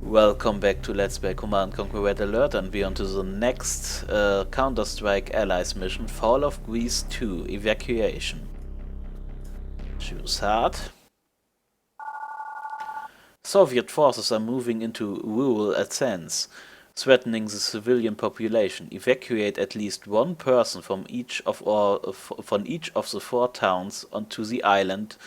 Welcome back to Let's Play Command&Conquer Red Alert, and we're on to the next Counter-Strike Allies mission, Fall of Greece 2, Evacuation. Choose hard. Soviet forces are moving into rural Athens, threatening the civilian population. Evacuate at least one person from each of the 4 towns onto the island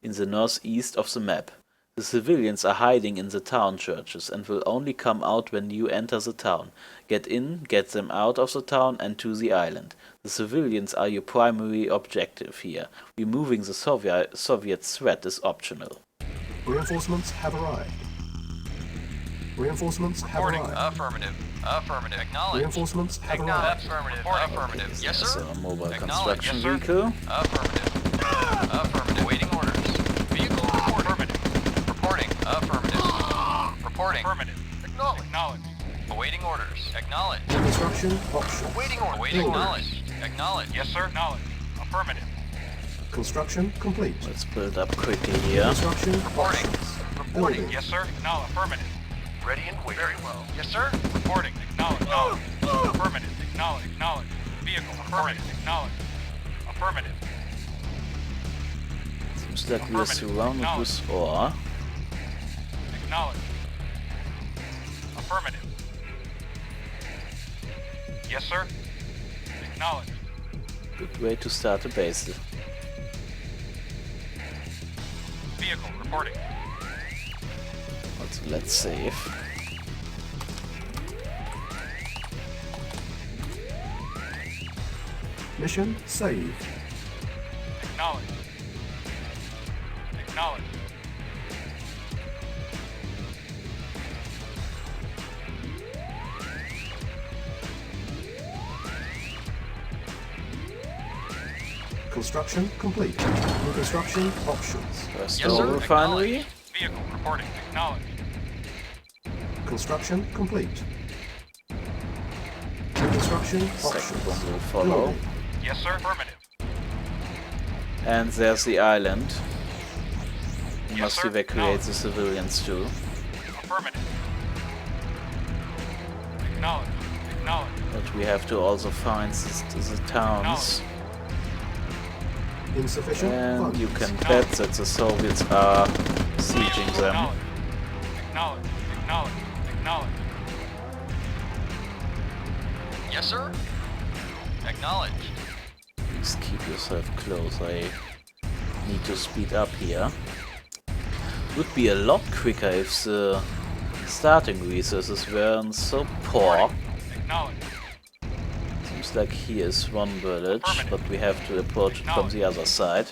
in the northeast of the map. The civilians are hiding in the town churches and will only come out when you enter the town. Get in, get them out of the town and to the island. The civilians are your primary objective here. Removing the Soviet threat is optional. Reinforcements have arrived. Reinforcements have arrived. Affirmative. Affirmative. Acknowledge. Reinforcements have arrived. Affirmative. Affirmative. Okay, Yes, sir. that's a mobile Acknowledge. construction Yes, sir. vehicle. Affirmative. Affirmative. Waiting orders. Vehicle report. Affirmative. Reporting. Affirmative. Reporting. Affirmative. Acknowledge. Awaiting orders. Acknowledge. Construction options. Awaiting orders. Awaiting. Acknowledge. Acknowledge. Yes, sir. Acknowledge. Affirmative. Construction complete. Let's build up quickly here. Construction Reporting. options. Reporting. Building. Yes, sir. Acknowledge. Affirmative. Ready and waiting. Very well. Yes, sir. Reporting. Acknowledge. Affirmative. Acknowledge. Acknowledge. Vehicle. Affirmative. Acknowledge. Affirmative. Seems like we're surrounded with ore. Acknowledge. Affirmative. Yes, sir. Acknowledge. Good way to start a base. Vehicle reporting. Also, let's save. Mission saved. Acknowledge. Acknowledge. Construction complete. New construction options. First Yes, sir. ore refinery. Acknowledge. Vehicle reporting. Acknowledge. Construction complete. New construction Second one options. will follow. Building. Yes, sir. Affirmative. And there's the island. We Yes, must sir. evacuate the civilians too. Affirmative. Acknowledge. Acknowledge. But we have to also find the towns. Insufficient And funds. you can bet that the Soviets are sieging them. Acknowledge. Acknowledge. Acknowledge. Acknowledge. Yes, sir. Acknowledge. Please keep yourself close. I need to speed up here. Would be a lot quicker if the starting resources weren't so poor. Acknowledge. Seems like here is one village, but we have to approach it from the other side.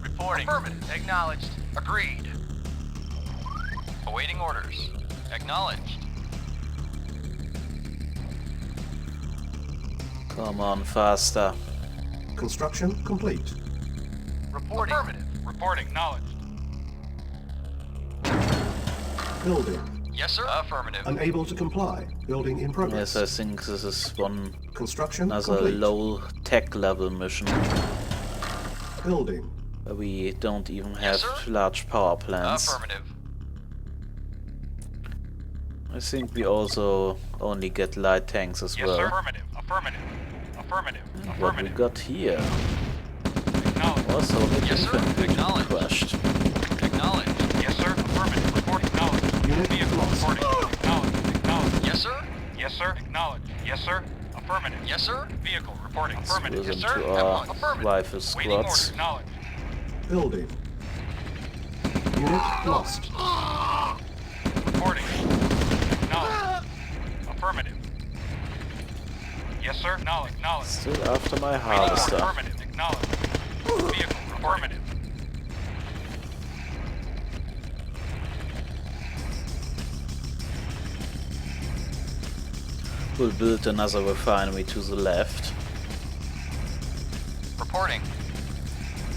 Reporting. Affirmative. Acknowledged. Agreed. Awaiting orders. Acknowledged. Come on, faster. Construction complete. Reporting. Affirmative. Reporting. Acknowledged. Building. Yes, sir. Affirmative. Unable to comply. Building in progress. Yes, I think this is one Construction another complete. low tech level mission Building. where we don't even Yes, have sir. large power plants. Affirmative. I think we also only get light tanks as Yes, well. sir. Affirmative. Affirmative. Affirmative. What we Affirmative. got here? Acknowledged. Also, the Yes, sir. infantry Acknowledged. crushed. Acknowledged. Yes, sir. Affirmative. Reporting. Acknowledged. Unit Vehicle lost. reporting. Acknowledged. Acknowledged. Yes, sir. Yes, sir. Acknowledged. Yes, sir. Affirmative. Yes, sir. Vehicle reporting. Affirmative. Split Yes, sir. into our Affirmative. rifle Waiting order. squads. Acknowledged. Building. Unit lost. Reporting. Acknowledged. Affirmative. Yes, sir. Acknowledged. Acknowledged. Still after my Waiting order. harvester. Affirmative. Acknowledged. Vehicle affirmative. We'll build another refinery to the left. Reporting.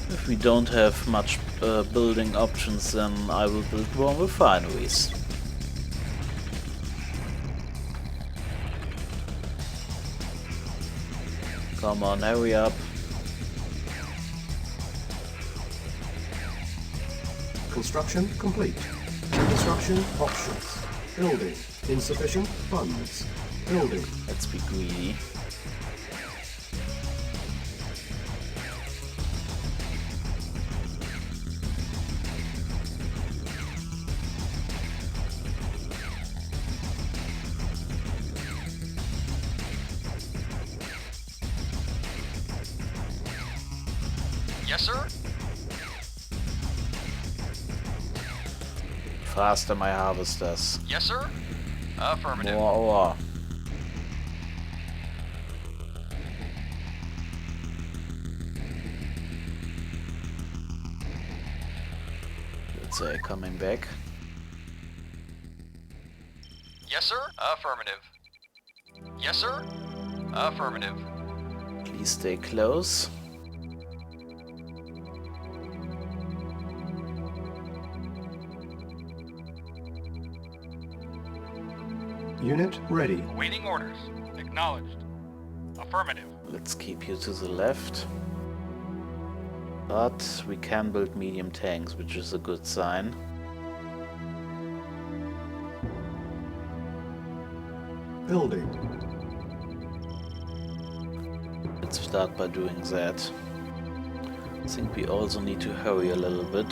If we don't have much building options, then I will build more refineries. Come on, hurry up. Construction complete. Construction options. Building. Insufficient funds. Building. Let's be greedy. Yes, sir. Faster, my harvesters. Yes, sir. Affirmative. More ore. Let's say coming back. Yes, sir. Affirmative. Yes, sir. Affirmative. Please stay close. Unit ready. Awaiting orders. Acknowledged. Affirmative. Let's keep you to the left. But we can build medium tanks, which is a good sign. Building. Let's start by doing that. I think we also need to hurry a little bit,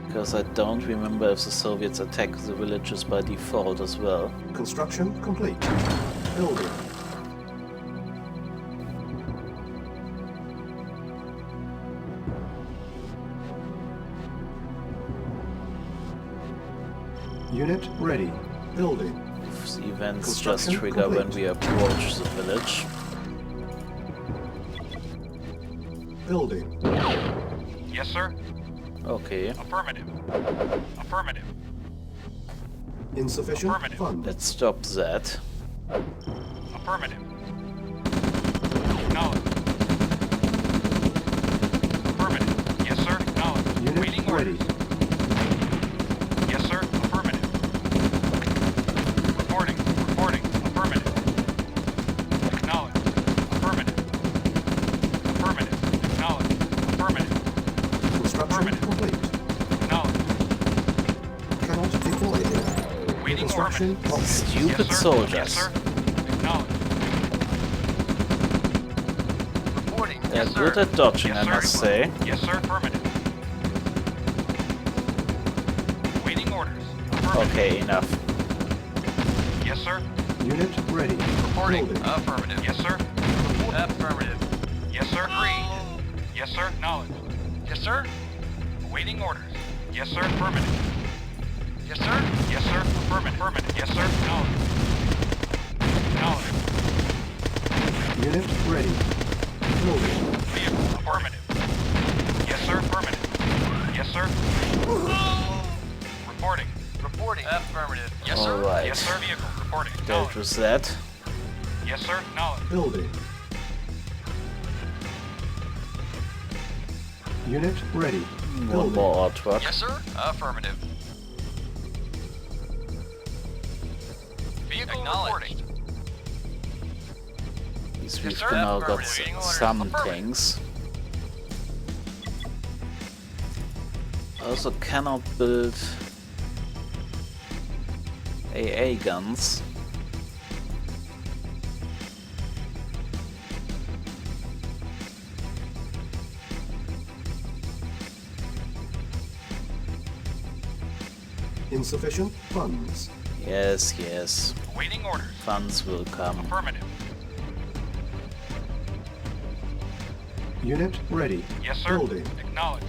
because I don't remember if the Soviets attack the villages by default as well. Construction complete. Building. Unit ready. Building. If the events just Construction trigger when complete. we approach the village. Building. Yes, sir. Okay, Affirmative. Affirmative. Insufficient Affirmative. funds. let's stop that. Affirmative. Acknowledged. Affirmative. Yes, sir. Acknowledged. Unit Waiting ready. orders. Yes, sir. Affirmative. Reporting. Reporting. Affirmative. Acknowledged. Affirmative. Affirmative. Acknowledged. Affirmative. Construction Affirmative. complete. Acknowledged. Cannot deploy here. Waiting Construction affirmative. options. Stupid Yes, sir. soldiers. Yes, sir. Acknowledged. Reporting. They're Yes, good sir. at dodging, Yes, I sir. must say. Yes, sir. Affirmative. Waiting orders. Affirmative. Okay, enough. Yes, sir. Unit ready. Reporting. Building. Affirmative. Yes, sir. Affirmative. Yes, sir. Agreed. Yes, sir. Acknowledged. Yes, sir. Awaiting orders. Yes, sir. Affirmative. Yes, sir. Yes, sir. Affirmative. Affirmative. Yes, sir. Acknowledged. Acknowledged. Unit ready. Building. Vehicle. Affirmative. Yes, sir. Affirmative. Yes, sir. Reporting. Reporting. Affirmative. Yes, sir. Alright. Yes, sir. Vehicle. Reporting. Dealt Acknowledged. with that. Yes, sir. Acknowledged. Building. Unit ready. One Building. more artwork. Yes, sir. Affirmative. Vehicle reporting. At least Yes, we've sir. now got Affirmative. some Affirmative. tanks. Also cannot build AA guns. Insufficient funds. Yes, yes. Awaiting orders. Funds will come. Affirmative. Unit ready. Yes, sir. Building. Acknowledged.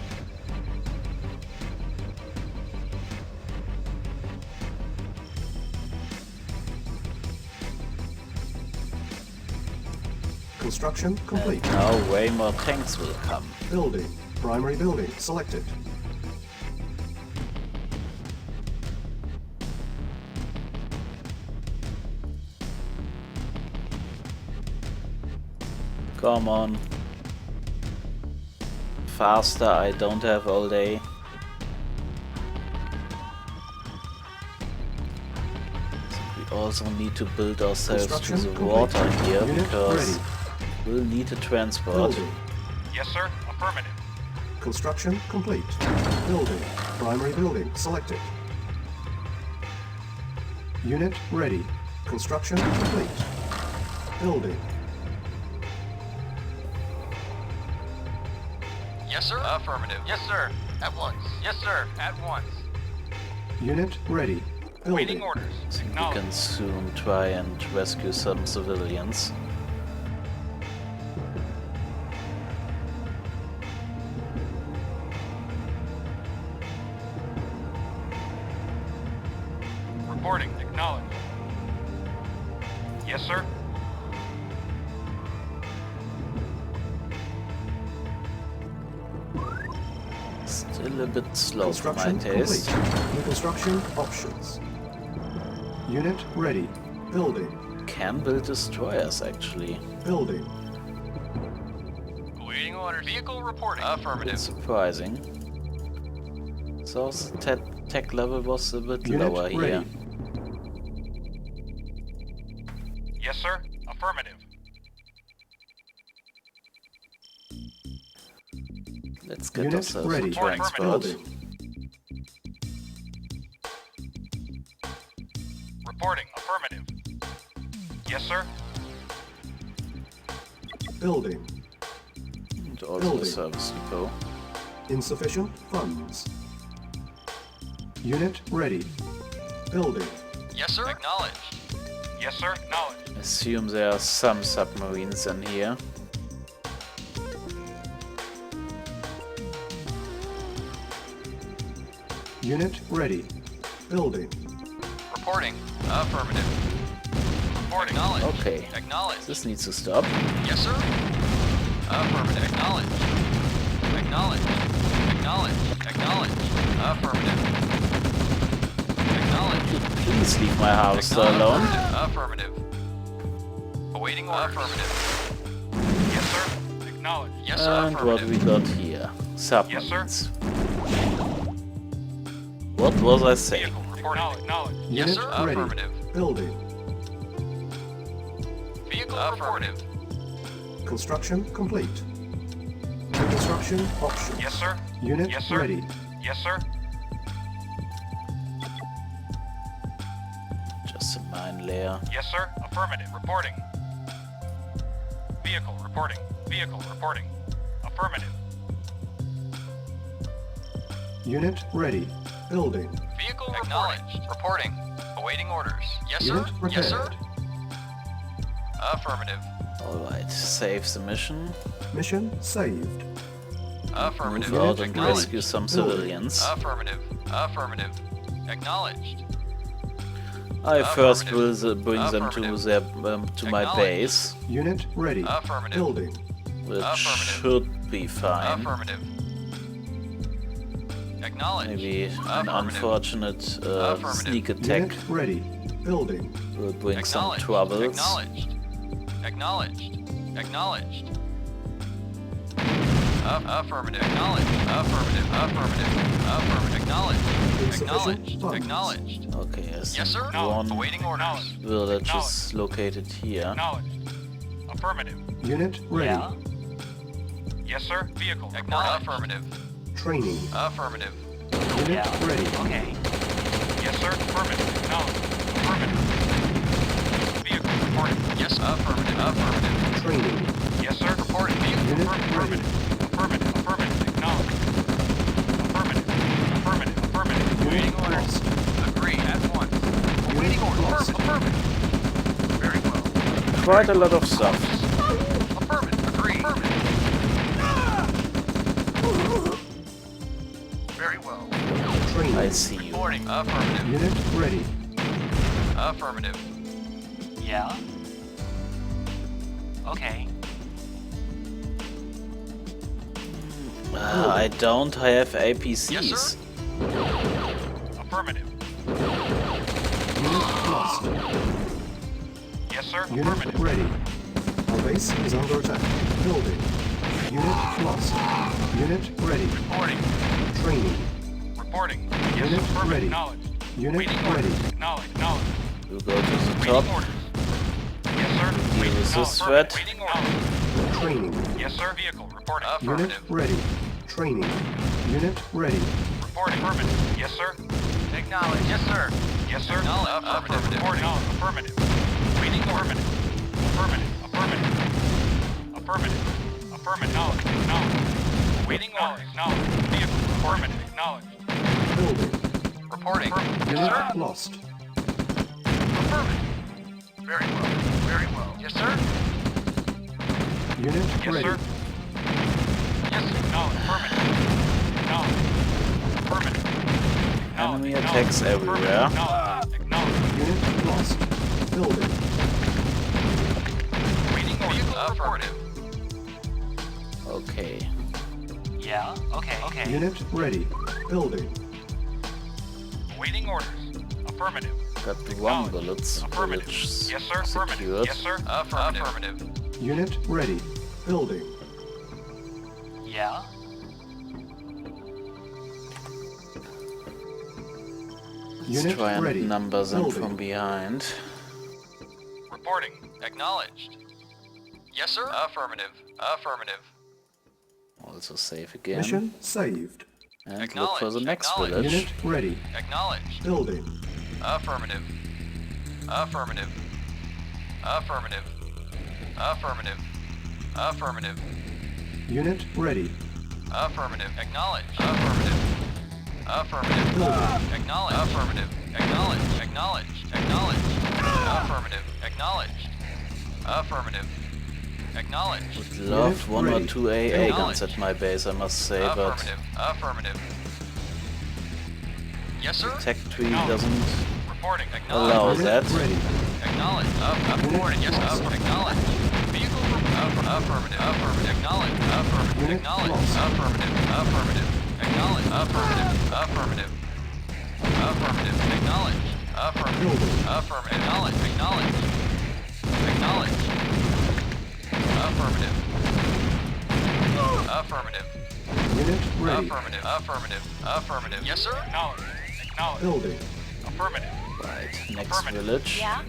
Construction And complete. now way more tanks will come. Building. Primary building selected. Come on. Faster, I don't have all day. We also need to build ourselves to Construction the complete. water here Unit because ready. we'll need a transport. Building. Yes, sir. Affirmative. Construction complete. Building. Primary building selected. Unit ready. Construction complete. Building. Yes, sir. Affirmative. Yes, sir. At once. Yes, sir. At once. Unit ready. Waiting Building. orders. We can Acknowledged. soon try and rescue some civilians. Reporting. Acknowledged. Yes, sir. Still a bit slow for my Construction taste. complete. New construction options. Unit ready. Building. Can build destroyers actually. Building. Awaiting orders. Vehicle reporting. Affirmative. Surprising. So tech level was a bit Unit lower here. ready. Yes, sir. Affirmative. Let's get Unit ourselves ready. a transport. Building. Reporting. Affirmative. Yes, sir. Building. And also a Building. service depot. Insufficient funds. Unit ready. Building. Yes, sir. Acknowledged. Yes, sir. Acknowledged. Assume there are some submarines in here. Unit ready. Building. Reporting. Affirmative. Reporting. Acknowledged. Okay. Acknowledged. This needs to stop. Yes, sir. Affirmative. Acknowledged. Acknowledged. Acknowledged. Acknowledged. Affirmative. Acknowledged. Please leave my house alone. Affirmative. Awaiting orders. Affirmative. Yes, sir. Acknowledged. Yes, sir. And what we got here? Submarines. What was I saying? Vehicle reporting. Acknowledged. Yes, Unit sir. ready. Affirmative. Building. Vehicle affirmative. Construction complete. New construction options. Yes, sir. Unit Yes, sir. ready. Yes, sir. Just a mine layer. Yes, sir. Affirmative. Reporting. Vehicle reporting. Vehicle reporting. Affirmative. Unit ready. Building. Vehicle acknowledged. Reporting. Awaiting orders. Yes, Unit sir. prepared. Yes, sir. Affirmative. Alright, save the mission. Mission saved. Affirmative. Move out and Acknowledged. rescue some Building. civilians. Affirmative. Affirmative. Acknowledged. I first will Affirmative. bring them to their to my Acknowledged. base, Unit ready. Affirmative. Building. which Affirmative. should be fine. Affirmative. Acknowledged. Maybe an Affirmative. unfortunate Affirmative. sneak attack Unit ready. Building. will bring some Acknowledged. troubles. Acknowledged. Acknowledged. Acknowledged. Affirmative. Acknowledged. Affirmative. Affirmative. Affirmative. Acknowledged. Insufficient Acknowledged. funds. Acknowledged. Okay, as Yes, sir. one Awaiting orders. village is located here. Acknowledged. Affirmative. Unit ready. Yes, sir. Vehicle. Acknowledged. Affirmative. Training. Affirmative. Unit ready. Okay. Yes, sir. Affirmative. Acknowledged. Affirmative. Vehicle reporting. Yes, affirmative. Affirmative. Training. Yes, sir. Reporting. Vehicle Unit affirmative. Affirmative. Affirmative. Acknowledged. Affirmative. Affirmative. Affirmative. Awaiting Unit orders. lost. Agree at once. Unit Awaiting orders. lost. Affirmative. Very well. Quite a lot of stuff. Affirmative. Agree. Very well. Training. I see you. Reporting. Affirmative. Unit ready. Affirmative. Yeah? Okay. I don't have APCs. Yes, sir. Affirmative. Unit lost. Yes, sir. Unit Affirmative. ready. Our base is under attack. Building. Unit lost. Unit ready. Reporting. Training. Reporting. Yes, Unit affirmative. ready. Acknowledged. Unit Waiting ready. orders. Acknowledged. Acknowledged. You go to the Waiting top. orders. Yes, sir. Deal Waiting with this acknowledged. threat. Waiting orders. Training. Yes, sir. Vehicle reporting. Unit Affirmative. ready. Training. Unit ready. Reporting. Affirmative. Yes, sir. Acknowledge. Yes, sir. Yes, sir. Affirmative. Reporting. Affirmative. Waiting. Affirmative. Affirmative. Affirmative. Affirmative. Affirmative. Acknowledge. Waiting orders. Acknowledge. Vehicle. Affirmative. Acknowledge. Building. Reporting. Yes, Unit sir. lost. Affirmative. Very well. Very well. Yes, sir. Unit Yes, ready. sir. Yes, acknowledge. Affirmative. Acknowledge. Affirmative. Acknowledge. Enemy Acknowledge. attacks everywhere. Acknowledge. Acknowledge. Unit lost. Building. Waiting orders. Affirmative. Okay. Yeah. Okay. Unit ready. Building. Waiting orders. Affirmative. Got the one bullets. Affirmative. Village Yes, sir. Affirmative. secured. Yes, sir. Affirmative. Unit ready. Building. Yeah. Let's Unit try and ready. number them Building. from behind. Reporting. Acknowledged. Yes, sir. Affirmative. Affirmative. Also save again. Mission saved. And look for the Acknowledged. next Acknowledged. village. Unit ready. Acknowledged. Building. Affirmative. Affirmative. Affirmative. Affirmative. Affirmative. Unit ready. Affirmative. Acknowledged. Affirmative. Affirmative. Building. Acknowledged. Affirmative. Acknowledged. Acknowledged. Acknowledged. Affirmative. Acknowledged. Affirmative. Acknowledged. Would love one or ready. two AA guns Acknowledged. at my base, I must say, but Affirmative. Affirmative. Yes, sir. tech tree Acknowledged. doesn't Reporting. allow Acknowledged. that. Ready. Acknowledged. Reporting. Yes, acknowledged. Vehicle. Affirmative. Affirmative. Acknowledged. Affirmative. Unit Acknowledged. lost. Affirmative. Affirmative. Acknowledged. Affirmative. Affirmative. Affirmative. Acknowledged. Affirmative. Building. Affirmative. Acknowledged. Acknowledged. Acknowledged. Affirmative. Affirmative. Unit ready. Affirmative. Affirmative. Affirmative. Yes, sir. Acknowledged. Acknowledged. Building. Affirmative. Right, next Affirmative. village. Yeah?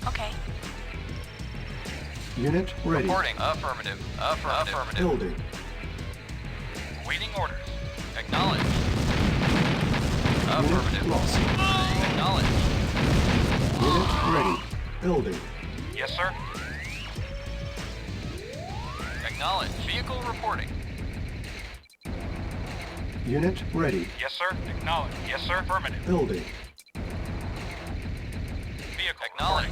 Okay. Unit ready. Reporting. Affirmative. Affirmative. Building. Waiting orders. Acknowledged. Unit Affirmative. lost. Acknowledged. Unit ready. Building. Yes, sir. Acknowledged. Vehicle reporting. Unit ready. Yes, sir. Acknowledged. Yes, sir. Affirmative. Building. Vehicle acknowledged.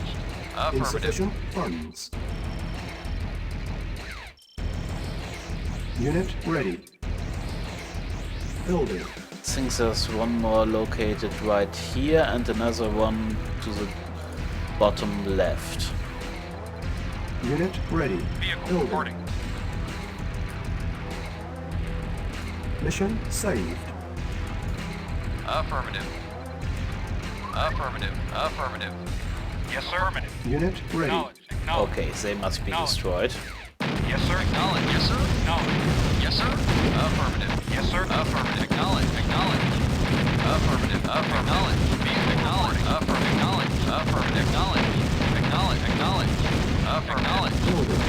Affirmative. Insufficient funds. Unit ready. Building. I think there's one more located right here and another one to the bottom left. Unit ready. Vehicle Building. reporting. Mission saved. Affirmative. Affirmative. Affirmative. Yes, sir. Affirmative. Unit ready. Acknowledged. Acknowledged. Okay, they must be destroyed. Yes, sir. Acknowledged. Yes, sir. Acknowledged. Yes, sir. Affirmative. Yes, sir. Affirmative. Acknowledged. Acknowledged. Affirmative. Acknowledged. Acknowledged. Affirmative. Acknowledged. Affirmative. Acknowledged. Acknowledged. Acknowledged. Acknowledged. Building.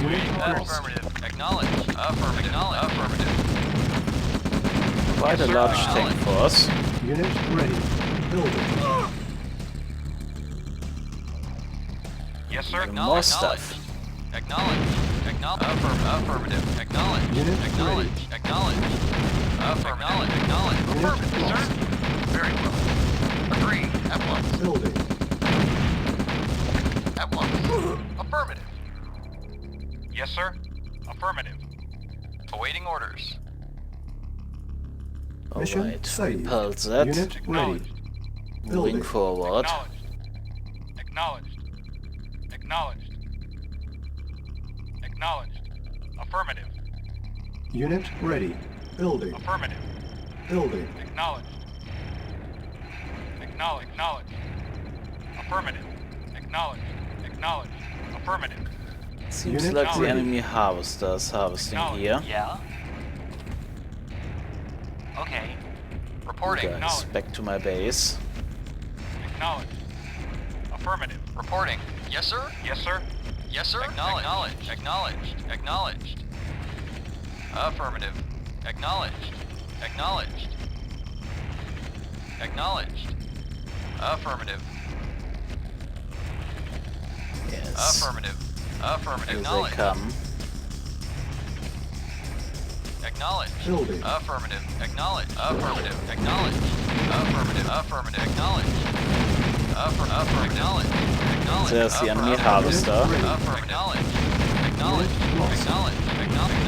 Unit lost. Affirmative. Acknowledged. Affirmative. Acknowledged. Affirmative. Quite a Yes, sir. large tank force. Unit ready. Building. Yes, sir. And more Acknowledged. stuff. Acknowledged. Affirmative. Acknowledged. Unit Acknowledged. Acknowledged. Affirmative. Acknowledged. Unit Affirmative, lost. sir. Very well. Agreed. At once. Building. At once. Affirmative. Yes, sir. Affirmative. Awaiting orders. Mission Alright, saved. repelled that. Unit ready. Acknowledged. Moving Building. forward. Acknowledged. Acknowledged. Acknowledged. Acknowledged. Affirmative. Unit ready. Building. Affirmative. Building. Acknowledged. Acknowledged. Acknowledged. Affirmative. Acknowledged. Acknowledged. Affirmative. Seems Unit like the ready. enemy harvester is harvesting here. Yeah. Okay. Reporting. Guys, back to my base. Acknowledged. Affirmative. Reporting. Yes, sir. Yes, sir. Yes, sir. Acknowledged. Acknowledged. Acknowledged. Affirmative. Acknowledged. Acknowledged. Acknowledged. Affirmative. Yes. Affirmative. Affirmative. Here they Acknowledged. come. Acknowledged. Building. Affirmative. Acknowledged. Affirmative. Acknowledged. Affirmative. Affirmative. Acknowledged. Affirmative. Acknowledged. Acknowledged. There's the enemy Affirmative. harvester. Affirmative. Acknowledged. Acknowledged. Acknowledged. Acknowledged.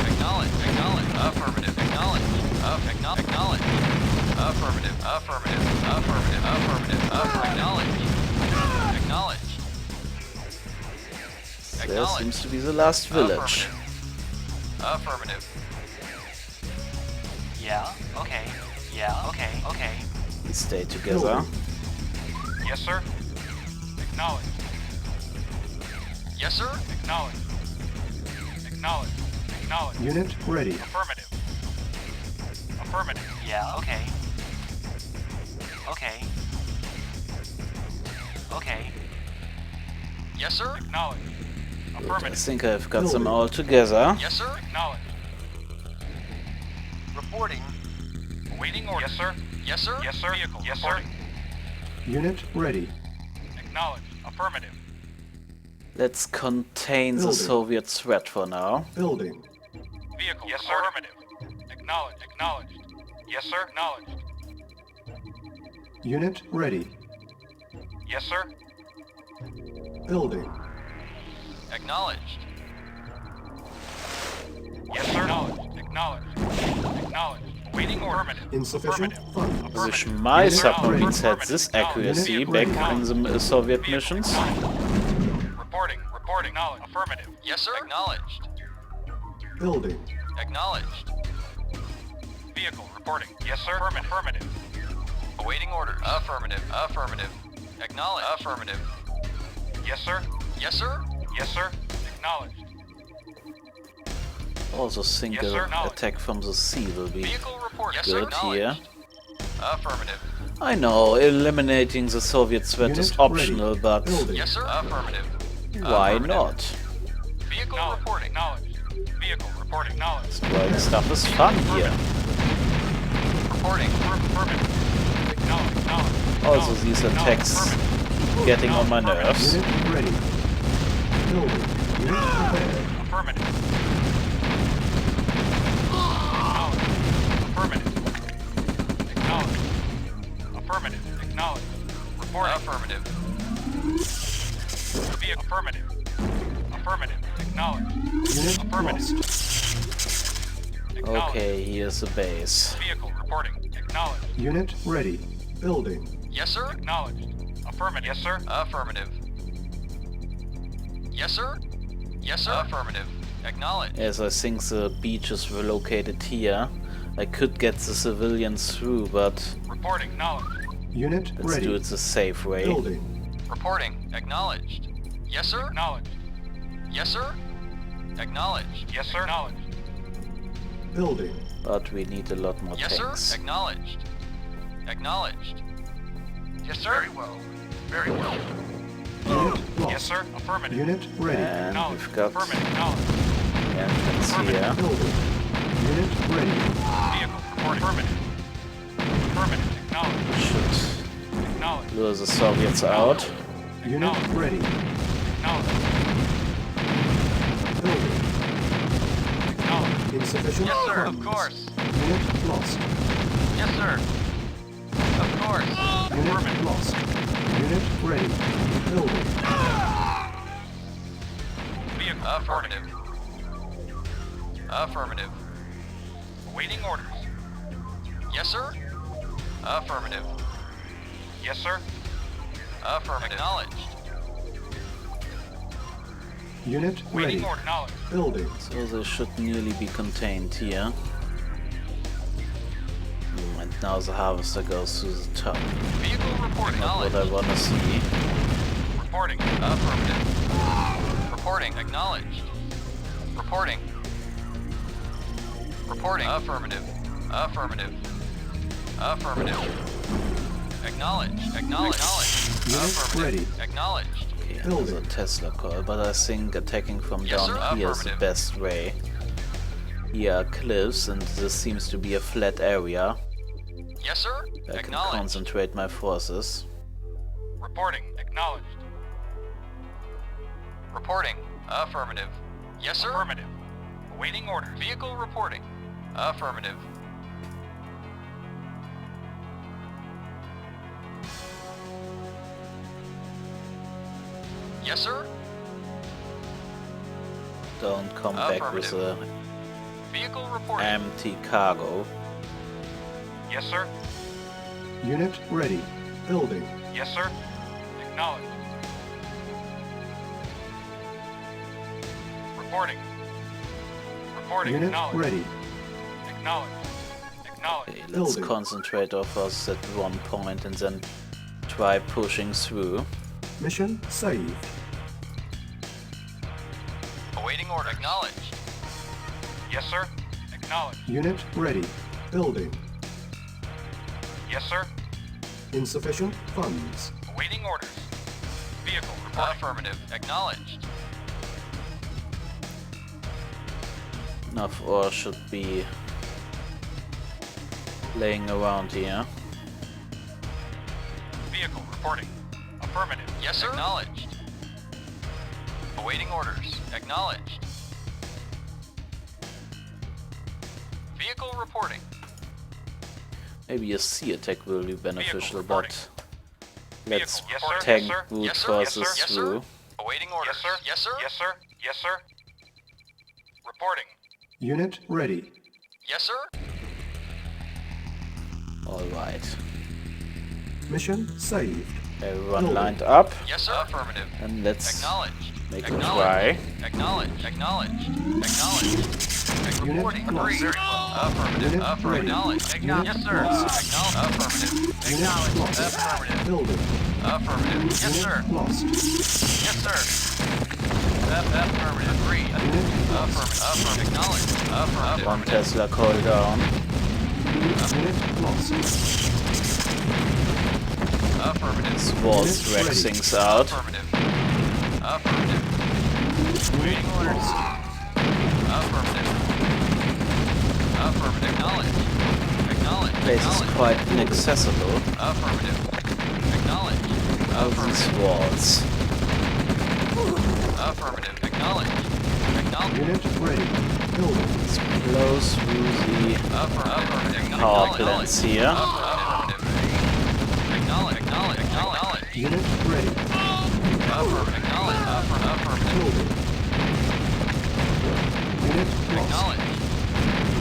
Acknowledged. Acknowledged. Affirmative. Acknowledged. Acknowledged. Affirmative. Affirmative. Affirmative. Affirmative. Acknowledged. Acknowledged. There seems to be the last village. Affirmative. Yeah, okay. Yeah, okay, okay. We stay together. Yes, sir. Acknowledged. Yes, sir. Acknowledged. Acknowledged. Acknowledged. Unit ready. Affirmative. Affirmative. Yeah, okay. Okay. Okay. Yes, sir. Acknowledged. I Affirmative. think I've got them all together. Yes, sir. Acknowledged. Reporting. Awaiting order. Yes, sir. Yes, sir. Yes, sir. Vehicle. Yes, sir. Unit ready. Acknowledged. Affirmative. Let's contain the Building. Soviet threat for now. Building. Vehicle. Yes, sir. Affirmative. Acknowledged. Acknowledged. Yes, sir. Acknowledged. Unit ready. Yes, sir. Building. Acknowledged. Yes, sir. Acknowledged. Acknowledged. Acknowledged. Awaiting order. Affirmative. Insufficient Affirmative. funds. Which my Unit submarines ready. had this accuracy Unit back ready. in the Soviet missions. Reporting. Reporting. Acknowledged. Affirmative. Yes, sir. Acknowledged. Building. Acknowledged. Vehicle reporting. Yes, sir. Affirmative. Affirmative. Awaiting orders. Affirmative. Affirmative. Acknowledged. Affirmative. Yes, sir. Yes, sir. Yes, sir. Acknowledged. Also think Yes, sir. an Knowledge. attack from the sea will be Vehicle reporting. Yes, good sir. here. Affirmative. I know, eliminating the Soviet threat is Unit optional, ready. but Building. Yes, sir. Affirmative. why Affirmative. not? Vehicle reporting. Acknowledged. Vehicle reporting. Acknowledged. Destroying stuff is fun here. Reporting. Affirmative. Acknowledged. Acknowledged. Also, these attacks getting on my nerves. Unit ready. Building. Unit prepared. Affirmative. Acknowledged. Affirmative. Acknowledged. Affirmative. Acknowledged. Report. Affirmative. Vehicle. Affirmative. Affirmative. Acknowledged. Unit Affirmative. lost. Acknowledged. Okay, here's the base. Vehicle reporting. Acknowledged. Unit ready. Building. Yes, sir. Acknowledged. Affirmative. Yes, sir. Affirmative. Yes, sir. Yes, sir. Affirmative. Acknowledged. As I think the beaches were located here, I could get the civilians through, but Reporting. Acknowledged. Unit let's ready. do it the safe way. Building. Reporting. Acknowledged. Yes, sir. Acknowledged. Yes, sir. Acknowledged. Yes, sir. Acknowledged. Building. But we need a lot more Yes, tanks. sir. Acknowledged. Acknowledged. Yes, sir. Very well. Very well. Unit lost. Yes, sir. Affirmative. Unit ready. And Acknowledged. we've got Affirmative. Acknowledged. entrance here. Building. Unit ready. Vehicle reporting. Affirmative. Affirmative. Acknowledged. Should Acknowledged. lure the Soviets out. Unit ready. Acknowledged. Building. Acknowledged. Insufficient Yes, sir. Of funds. course. Unit lost. Yes, sir. Of course. Unit Affirmative. lost. Unit ready. Building. Vehicle. Affirmative. Affirmative. Awaiting orders. Yes, sir. Affirmative. Yes, sir. Affirmative. Acknowledged. Unit Waiting ready. order. Acknowledged. Building. So they should nearly be contained here. And now the harvester goes to the top. Vehicle reporting. Not what I wanna see. Reporting. Affirmative. Reporting. Acknowledged. Reporting. Reporting. Affirmative. Affirmative. Affirmative. Acknowledged. Acknowledged. Unit Affirmative. ready. Acknowledged. Okay, there's a Building. Tesla coil, but I think attacking from Yes, down sir. here is the Affirmative. best way. Here are cliffs, and this seems to be a flat area. Yes, sir. I can Acknowledged. concentrate my forces. Reporting. Acknowledged. Reporting. Affirmative. Yes, sir. Affirmative. Awaiting orders. Vehicle reporting. Affirmative. Yes, sir. Don't come back with a Vehicle reporting. empty cargo. Yes, sir. Unit ready. Building. Yes, sir. Acknowledged. Reporting. Reporting. Unit Acknowledged. ready. Acknowledged. Acknowledged. Okay, let's Building. concentrate off us at one point and then try pushing through. Mission saved. Awaiting order. Acknowledged. Yes, sir. Acknowledged. Unit ready. Building. Yes, sir. Insufficient funds. Awaiting orders. Vehicle reporting. Affirmative. Acknowledged. Enough ore should be laying around here. Vehicle reporting. Affirmative. Yes, sir. Acknowledged. Awaiting orders. Acknowledged. Vehicle reporting. Maybe a sea attack will be beneficial, reporting. but let's Vehicle reporting. tank Yes, sir. brute Yes, sir. forces Yes, sir. Yes, sir. through. Awaiting orders. Yes, sir. Yes, sir. Yes, sir. Yes, sir. Reporting. Unit ready. Yes, sir. Alright. Mission saved. Everyone Building. lined up, Yes, sir. Affirmative. and let's Acknowledged. make a try. Acknowledged. Acknowledged. Acknowledged. Unit Reporting. lost. Agreed. Affirmative. Unit Affirmative. ready. Acknowledged. Unit Yes, sir. lost. Acknowledged. Affirmative. Unit Acknowledged. lost. Affirmative. Building. Affirmative. Yes, Unit sir. lost. Yes, sir. Affirmative. Agreed. Unit lost. Affirmative. Acknowledged. Affirmative. One Tesla coil down. Unit lost. Affirmative. Swords Unit wreck ready. things out. Affirmative. Affirmative. Waiting orders. Affirmative. Affirmative. Acknowledged. Acknowledged. Place is Acknowledged. quite inaccessible. Affirmative. Acknowledged. All these Affirmative. walls. Affirmative. Acknowledged. Acknowledged. Unit ready. Building. Let's blow through the Affirmative. power plants here. Affirmative. Acknowledge. Acknowledge. Acknowledge. Unit ready. Affirmative. Acknowledge. Affirmative. Building. Unit lost. Acknowledge.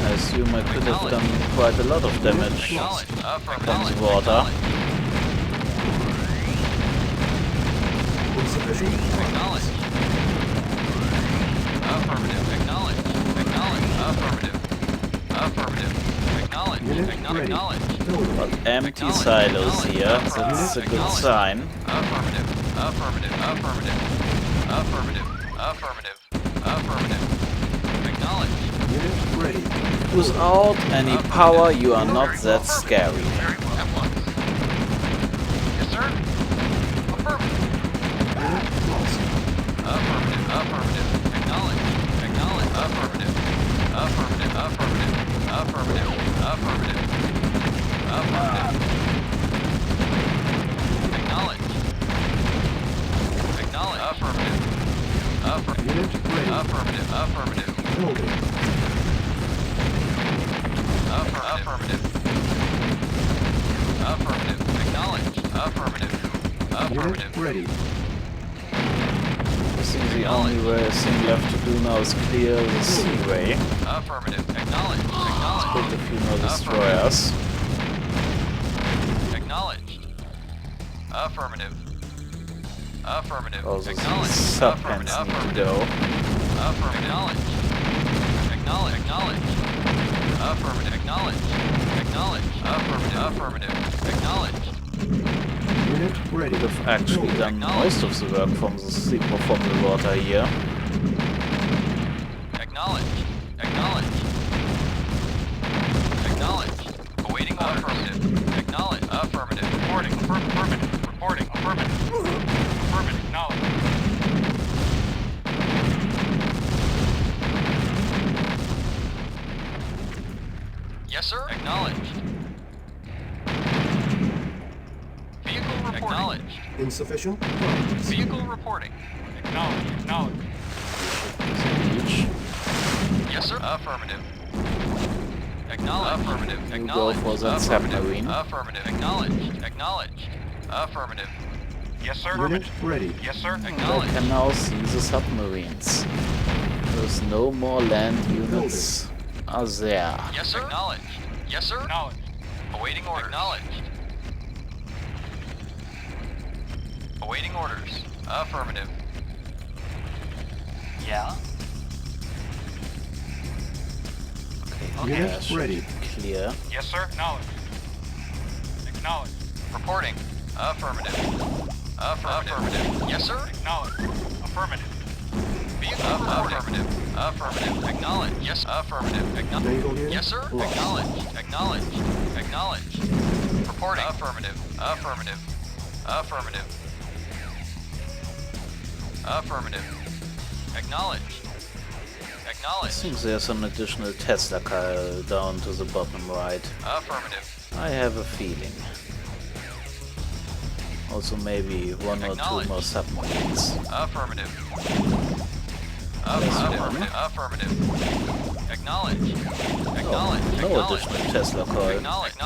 I assume I could have done quite a lot of damage Acknowledge. from Affirmative. the water. Insufficient funds. Acknowledge. Affirmative. Acknowledge. Acknowledge. Affirmative. Affirmative. Acknowledge. Unit Acknowledge. ready. Acknowledge. Building. But empty Acknowledge. silos Acknowledge. here, that's a good Acknowledge. sign. Affirmative. Affirmative. Affirmative. Affirmative. Affirmative. Affirmative. Acknowledge. Unit ready. Without any power, you are not that scary. Very well. At once. Yes, sir. Affirmative. Unit lost. Affirmative. Affirmative. Acknowledge. Acknowledge. Affirmative. Affirmative. Affirmative. Affirmative. Affirmative. Affirmative. Acknowledge. Acknowledge. Affirmative. Affirmative. Unit ready. Affirmative. Affirmative. Building. Affirmative. Affirmative. Acknowledge. Affirmative. Unit Affirmative. ready. I think the only thing left to do now is clear the seaway. Affirmative. Acknowledge. Build Acknowledge. a few more destroyers. Acknowledged. Affirmative. Affirmative. Also, the Acknowledged. subpens need to go. Affirmative. Acknowledged. Acknowledge. Acknowledge. Affirmative. Acknowledge. Acknowledge. Affirmative. Affirmative. Acknowledged. Unit ready. Could have actually done most of the work from the water here. Acknowledged. Acknowledged. Acknowledged. Awaiting order. Affirmative. Acknowledge. Affirmative. Reporting. Affirmative. Reporting. Affirmative. Affirmative. Acknowledged. Yes, sir. Acknowledged. Vehicle reporting. Acknowledged. Insufficient funds. Vehicle reporting. Acknowledged. Acknowledged. Each. Yes, sir. Affirmative. Acknowledged. Affirmative. You go Acknowledged. for that Affirmative. submarine. Affirmative. Acknowledged. Acknowledged. Affirmative. Yes, sir. Unit ready. Yes, sir. I Acknowledged. can now see the submarines. There's no more land units are there. Yes, sir. Acknowledged. Yes, sir. Acknowledged. Awaiting orders. Acknowledged. Awaiting orders. Affirmative. Yeah? Okay, Unit that should ready. be clear. Yes, sir. Acknowledged. Acknowledged. Reporting. Affirmative. Affirmative. Yes, sir. Acknowledged. Affirmative. Affirmative. Affirmative. Acknowledged. Yes. Affirmative. Naval unit Yes, sir. lost. Acknowledged. Acknowledged. Acknowledged. Reporting. Affirmative. Affirmative. Affirmative. Affirmative. Acknowledged. I Acknowledged. think there's an additional Tesla car down to the bottom right. Affirmative. I have a feeling. Also maybe one or two more submarines. Affirmative. There's one. Affirmative. Affirmative. Acknowledged. Acknowledged. No Acknowledged. additional Tesla car. Acknowledged.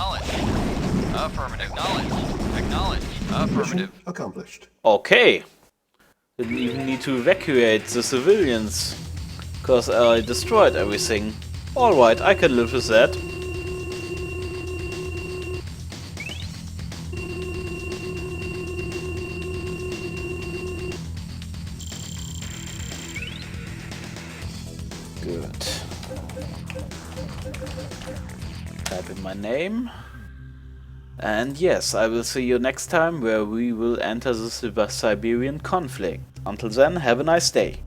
Affirmative. Acknowledged. Acknowledged. Affirmative. Mission accomplished. Okay. Didn't even need to evacuate the civilians. Cause I destroyed everything. Alright, I can live with that. Good. Type in my name. And yes, I will see you next time where we will enter the Siberian conflict. Until then, have a nice day.